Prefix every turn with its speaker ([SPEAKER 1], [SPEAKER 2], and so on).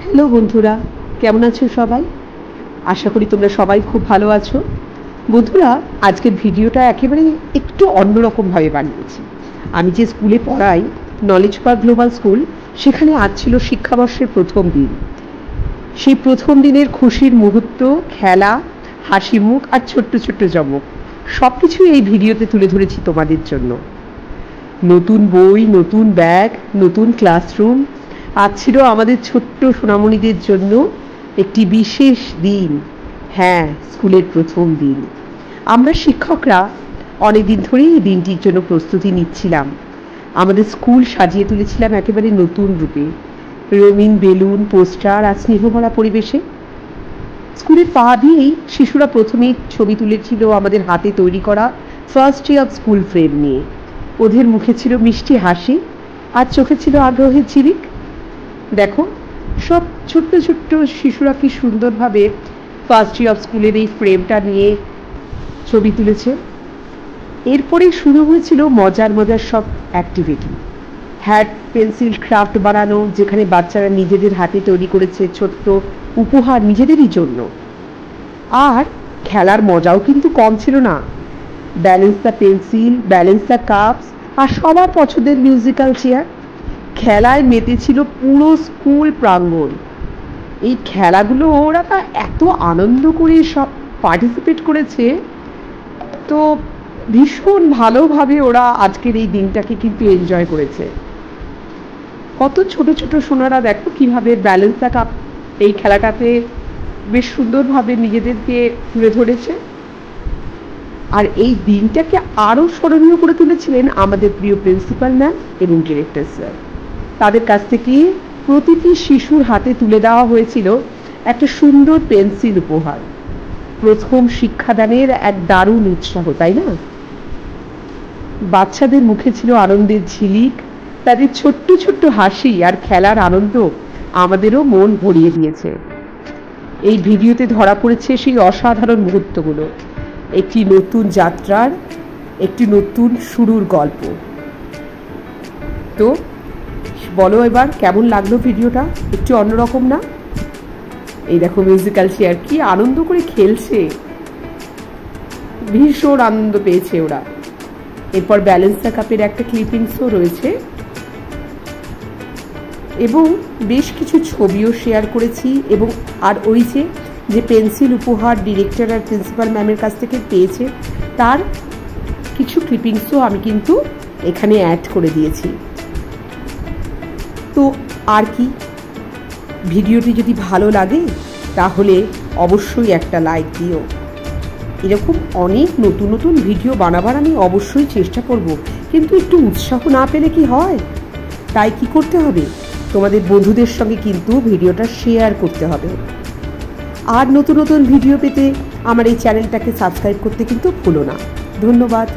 [SPEAKER 1] Hello বন্ধুরা, কেমন আছো সবাই? আশা করি তোমরা সবাই খুব ভালো আছো। বন্ধুরা, আজকের ভিডিওটা একেবারে একটু অন্যরকমভাবে বানিয়েছি। আমি যে স্কুলে পড়াই, নলেজ পার্ক গ্লোবাল স্কুল, সেখানে আজ ছিল শিক্ষাবর্ষের প্রথম দিন। সেই প্রথম দিনের খুশির মুহূর্ত, খেলা, হাসি মুখ আর ছোট্ট ছোট্ট চমক সব কিছুই এই ভিডিওতে তুলে ধরেছি তোমাদের জন্য। নতুন বই, নতুন ব্যাগ, নতুন ক্লাসরুম। আজ ছিল আমাদের ছোট্ট সোনামণিদের জন্য একটি বিশেষ দিন। হ্যাঁ, স্কুলের প্রথম দিন। আমরা শিক্ষকরা অনেকদিন ধরেই এই দিনটির জন্য প্রস্তুতি নিচ্ছিলাম। আমাদের স্কুল সাজিয়ে তুলেছিলাম একেবারে নতুন রূপে, রঙিন বেলুন, পোস্টার আর স্নেহভরা পরিবেশে। স্কুলের পা দিয়েই শিশুরা প্রথমেই ছবি তুলেছিল আমাদের হাতে তৈরি করা first day of school frame নিয়ে। ওদের মুখে ছিল মিষ্টি হাসি আর চোখে ছিল আগ্রহের ঝিলিক। দেখো, সব ছোট্ট ছোট্ট শিশুরা কি সুন্দরভাবে ফার্স্ট ডে অফ স্কুলের এই ফ্রেমটা নিয়ে ছবি তুলেছে। এরপরেই শুরু হয়েছিল মজার মজার সব অ্যাক্টিভিটি। হ্যাট, পেন্সিল ক্রাফট বানানো, যেখানে বাচ্চারা নিজেদের হাতে তৈরি করেছে ছোট্ট উপহার নিজেদেরই জন্য। আর খেলার মজাও কিন্তু কম ছিল না। Balance the pencil, balance the cups আর সবার পছন্দের মিউজিক্যাল চেয়ার। খেলায় মেতেছিল পুরো স্কুল প্রাঙ্গণ। এই খেলাগুলো ওরা এত আনন্দ করে সব পার্টিসিপেট করেছে, তো ভীষণ ভালোভাবে ওরা আজকের এই দিনটাকে কিন্তু এনজয় করেছে। কত ছোট ছোট সোনারা দেখো কিভাবে ব্যালেন্স দ্য কাপ এই খেলাটাতে বেশ সুন্দরভাবে নিজেদেরকে তুলে ধরেছে। আর এই দিনটাকে আরও স্মরণীয় করে তুলেছিলেন আমাদের প্রিয় প্রিন্সিপাল ম্যাম এবং ডিরেক্টর স্যার। তাদের কাছ থেকে প্রতিটি শিশুর হাতে তুলে দেওয়া হয়েছিল একটা সুন্দর পেন্সিল উপহার। প্রথম শিক্ষাদানের এক দারুণ উৎসাহ, তাই না? বাচ্চাদের মুখে ছিল আনন্দের ঝিলিক, তাদের ছোট্ট ছোট্ট হাসি আর খেলার আনন্দ আমাদেরও মন ভরিয়ে দিয়েছে। এই ভিডিওতে ধরা পড়েছে সেই অসাধারণ মুহূর্তগুলো, একটি নতুন যাত্রার, একটি নতুন শুরুর গল্প। তো বলো এবার কেমন লাগলো ভিডিওটা? একটু অন্যরকম না? এই দেখো মিউজিক্যাল চেয়ার কি আনন্দ করে খেলছে, ভীষণ আনন্দ পেয়েছে ওরা। এরপর ব্যালেন্স দ্য কাপের একটা ক্লিপিংসও রয়েছে এবং বেশ কিছু ছবিও শেয়ার করেছি। এবং আর ওই যে পেন্সিল উপহার ডিরেক্টর আর প্রিন্সিপাল ম্যামের কাছ থেকে পেয়েছে, তার কিছু ক্লিপিংসও আমি কিন্তু এখানে অ্যাড করে দিয়েছি। তো আর কি, ভিডিওটি যদি ভালো লাগে তাহলে অবশ্যই একটা লাইক দিও। এরকম অনেক নতুন নতুন ভিডিও বানাবার আমি অবশ্যই চেষ্টা করব, কিন্তু একটু উৎসাহ না পেলে কি হয়? তাই কি করতে হবে? তোমাদের বন্ধুদের সঙ্গে কিন্তু ভিডিওটা শেয়ার করতে হবে। আর নতুন নতুন ভিডিও পেতে আমার এই চ্যানেলটাকে সাবস্ক্রাইব করতে কিন্তু ভুলো না। ধন্যবাদ।